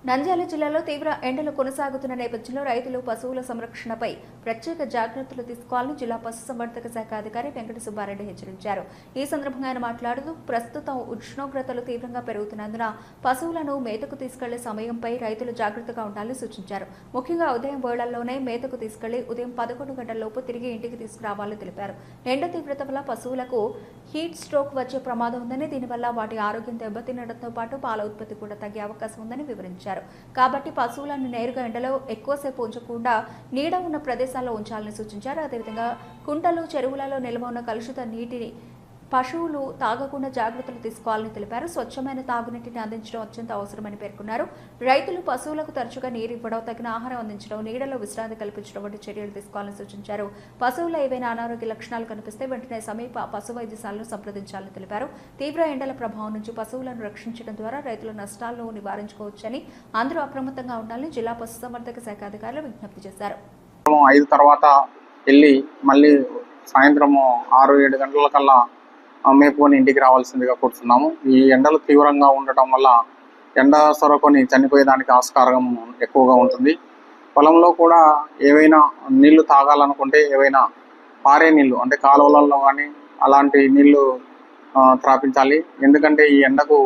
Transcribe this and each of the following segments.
నంద్యాల జిల్లాలో తీవ్ర ఎండలు కొనసాగుతున్న నేపథ్యంలో రైతులు పశువుల సంరక్షణపై ప్రత్యేక జాగ్రత్తలు తీసుకోవాలని జిల్లా పశుసంవర్ధక శాఖ అధికారి వెంకట సుబ్బారెడ్డి హెచ్చరించారు. ఈ సందర్భంగా ఆయన మాట్లాడుతూ ప్రస్తుతం ఉష్ణోగ్రతలు తీవ్రంగా పెరుగుతున్నందున పశువులను మేతకు తీసుకెళ్లే సమయంపై రైతులు జాగ్రత్తగా ఉండాలని సూచించారు. ముఖ్యంగా ఉదయం వేళల్లోనే మేతకు తీసుకెళ్లి ఉదయం 11 గంటలలోపు తిరిగి ఇంటికి తీసుకురావాలని తెలిపారు. ఎండ తీవ్రత వల్ల పశువులకు హీట్ స్ట్రోక్ వచ్చే ప్రమాదం ఉందని, దీనివల్ల వాటి ఆరోగ్యం దెబ్బతినడంతో పాటు పాల ఉత్పత్తి కూడా తగ్గే అవకాశం ఉందని వివరించారు. కాబట్టి పశువులను నేరుగా ఎండలో ఎక్కువసేపు ఉంచకుండా నీడ ఉన్న ప్రదేశాల్లో ఉంచాలని సూచించారు. అదేవిధంగా కుంటలు, చెరువులలో నిల్వ ఉన్న కలుషిత నీటిని పశువులు తాగకుండా జాగ్రత్తలు తీసుకోవాలని తెలిపారు. స్వచ్ఛమైన తాగునీటిని అందించడం అత్యంత అవసరమని పేర్కొన్నారు. రైతులు పశువులకు తరచుగా నీరు ఇవ్వడం, తగిన ఆహారం అందించడం, నీడలో విశ్రాంతి కల్పించడం వంటి చర్యలు తీసుకోవాలని సూచించారు. పశువుల్లో ఏవైనా అనారోగ్య లక్షణాలు కనిపిస్తే వెంటనే సమీప పశు వైద్యశాలను సంప్రదించాలని తెలిపారు. తీవ్ర ఎండల ప్రభావం నుంచి పశువులను రక్షించడం ద్వారా రైతుల నష్టాలను నివారించుకోవచ్చని, అందరూ అప్రమత్తంగా ఉండాలని జిల్లా పశుసంవర్ధక శాఖ అధికారులు విజ్ఞప్తి చేశారు. 5 తర్వాత వెళ్ళి మళ్ళీ సాయంత్రం 6-7 గంటల కల్లా మేపుకొని ఇంటికి రావాల్సిందిగా కోరుతున్నాము. ఈ ఎండలు తీవ్రంగా ఉండటం వల్ల ఎండ సొరకొని చనిపోయేదానికి ఆస్కారం ఎక్కువగా ఉంటుంది. పొలంలో కూడా ఏవైనా నీళ్లు తాగాలనుకుంటే ఏవైనా పారే నీళ్లు అంటే కాలువలలో కానీ అలాంటి నీళ్లు త్రాపించాలి. ఎందుకంటే ఈ ఎండకు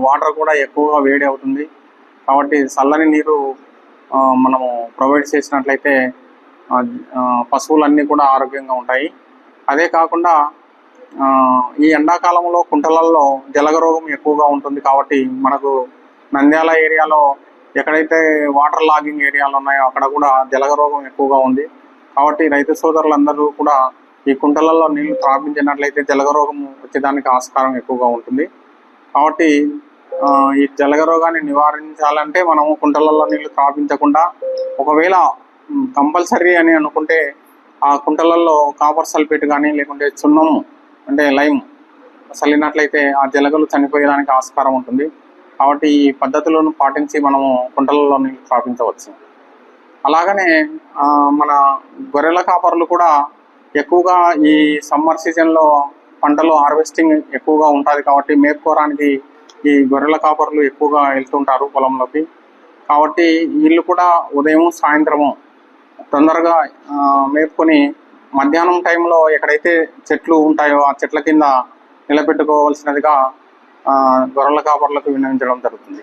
వాటర్ కూడా ఎక్కువగా వేడి అవుతుంది. కాబట్టి చల్లని నీరు మనము ప్రొవైడ్ చేసినట్లయితే పశువులన్నీ కూడా ఆరోగ్యంగా ఉంటాయి. అదే కాకుండా ఈ ఎండాకాలంలో కుంటలలో జలగ రోగం ఎక్కువగా ఉంటుంది. కాబట్టి మనకు నంద్యాల ఏరియాలో ఎక్కడైతే వాటర్ లాగింగ్ ఏరియాలు ఉన్నాయో అక్కడ కూడా జలగ రోగం ఎక్కువగా ఉంది. కాబట్టి రైతు సోదరులందరూ కూడా ఈ కుంటలలో నీళ్లు త్రాపించినట్లయితే జలగ రోగం వచ్చేదానికి ఆస్కారం ఎక్కువగా ఉంటుంది. కాబట్టి ఈ జలగ రోగాన్ని నివారించాలంటే మనము కుంటలలో నీళ్లు త్రాపించకుండా, ఒకవేళ కంపల్సరీ అని అనుకుంటే ఆ కుంటలలో కాపర్ సల్ఫేట్ కానీ లేకుంటే సున్నము అంటే లైమ్ చల్లినట్లయితే ఆ జలగలు చనిపోయేదానికి ఆస్కారం ఉంటుంది. కాబట్టి ఈ పద్ధతులను పాటించి మనము కుంటలలో నీళ్లు త్రాపించవచ్చు. అలాగనే మన గొర్రెల కాపర్లు కూడా ఎక్కువగా ఈ సమ్మర్ సీజన్లో పంటలో హార్వెస్టింగ్ ఎక్కువగా ఉంటుంది. కాబట్టి మేపుకోవడానికి ఈ గొర్రెల కాపర్లు ఎక్కువగా వెళ్తుంటారు పొలంలోకి. కాబట్టి వీళ్ళు కూడా ఉదయం సాయంత్రము తొందరగా మేపుకొని మధ్యాహ్నం టైంలో ఎక్కడైతే చెట్లు ఉంటాయో ఆ చెట్ల కింద నిలబెట్టుకోవాల్సినదిగా గొర్రెల కాపర్లకు విన్నవించడం జరుగుతుంది.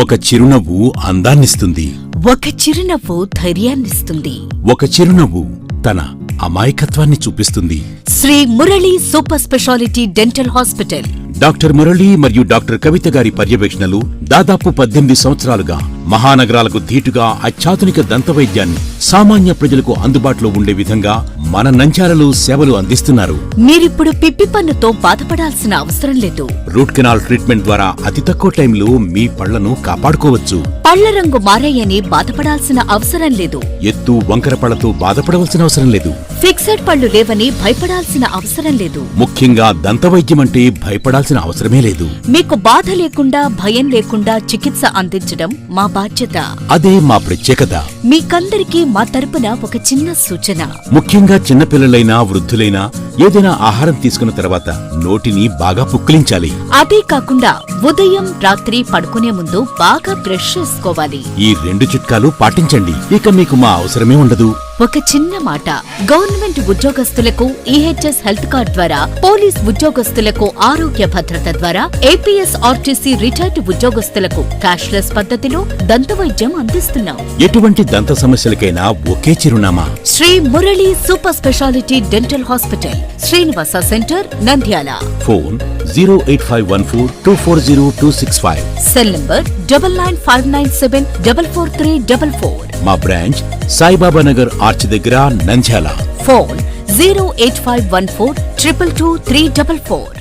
ఒక చిరునవ్వు అందాన్నిస్తుంది, ఒక చిరునవ్వు ధైర్యాన్నిస్తుంది, ఒక చిరునవ్వు తన అమాయకత్వాన్ని చూపిస్తుంది. Shri Murali super speciality dental hospital. Doctor Murali మరియు డాక్టర్ కవిత గారి పర్యవేక్షణలు దాదాపు 18 సంవత్సరాలుగా మహానగరాలకు ధీటుగా అత్యాధునిక దంతవైద్యాన్ని సామాన్య ప్రజలకు అందుబాటులో ఉండే విధంగా మన నంద్యాలలో సేవలు అందిస్తున్నారు. మీరిప్పుడు పిప్పి పన్నుతో బాధపడాల్సిన అవసరం లేదు. రూట్ కెనాల్ ట్రీట్మెంట్ ద్వారా అతి తక్కువ టైంలో మీ పళ్లను కాపాడుకోవచ్చు. పళ్ల రంగు మారాయని బాధపడాల్సిన అవసరం లేదు. ఎత్తు వంకర పళ్లతో బాధపడవలసిన అవసరం లేదు. ఫిక్సెడ్ పళ్లు లేవని భయపడాల్సిన అవసరం లేదు. ముఖ్యంగా దంతవైద్యం అంటే భయపడాల్సిన అవసరమే లేదు. మీకు బాధ లేకుండా, భయం లేకుండా చికిత్స అందించడం మా బాధ్యత. అదే మా ప్రత్యేకత. మీకందరికీ మా తరపున ఒక చిన్న సూచన. ముఖ్యంగా చిన్నపిల్లలైనా వృద్ధులైనా ఏదైనా ఆహారం తీసుకున్న తర్వాత నోటిని బాగా పుక్కిలించాలి. అదే కాకుండా ఉదయం రాత్రి పడుకునే ముందు బాగా బ్రష్ చేసుకోవాలి. ఈ 2 చిట్కాలు పాటించండి, ఇక మీకు మా అవసరమే ఉండదు. ఒక చిన్న మాట, గవర్నమెంట్ ఉద్యోగస్తులకు ఈహెచ్ఎస్ హెల్త్ కార్డ్ ద్వారా, పోలీస్ ఉద్యోగస్తులకు ఆరోగ్య భద్రత ద్వారా, ఏపీఎస్ ఆర్టీసీ రిటైర్డ్ ఉద్యోగస్తులకు క్యాష్లెస్ పద్ధతిలో దంతవైద్యం అందిస్తున్నాం. ఎటువంటి దంత సమస్యలకైనా ఒకే చిరునామా, Shri Murali super speciality dental hospital, Srinivasa centre, Nandyal. Phone 08514240265. Cell number 9959744344. మా బ్రాంచ్ సాయిబాబా నగర్ ఆర్చ్ దగ్గర, నంద్యాల. ఫోన్ 08514222344.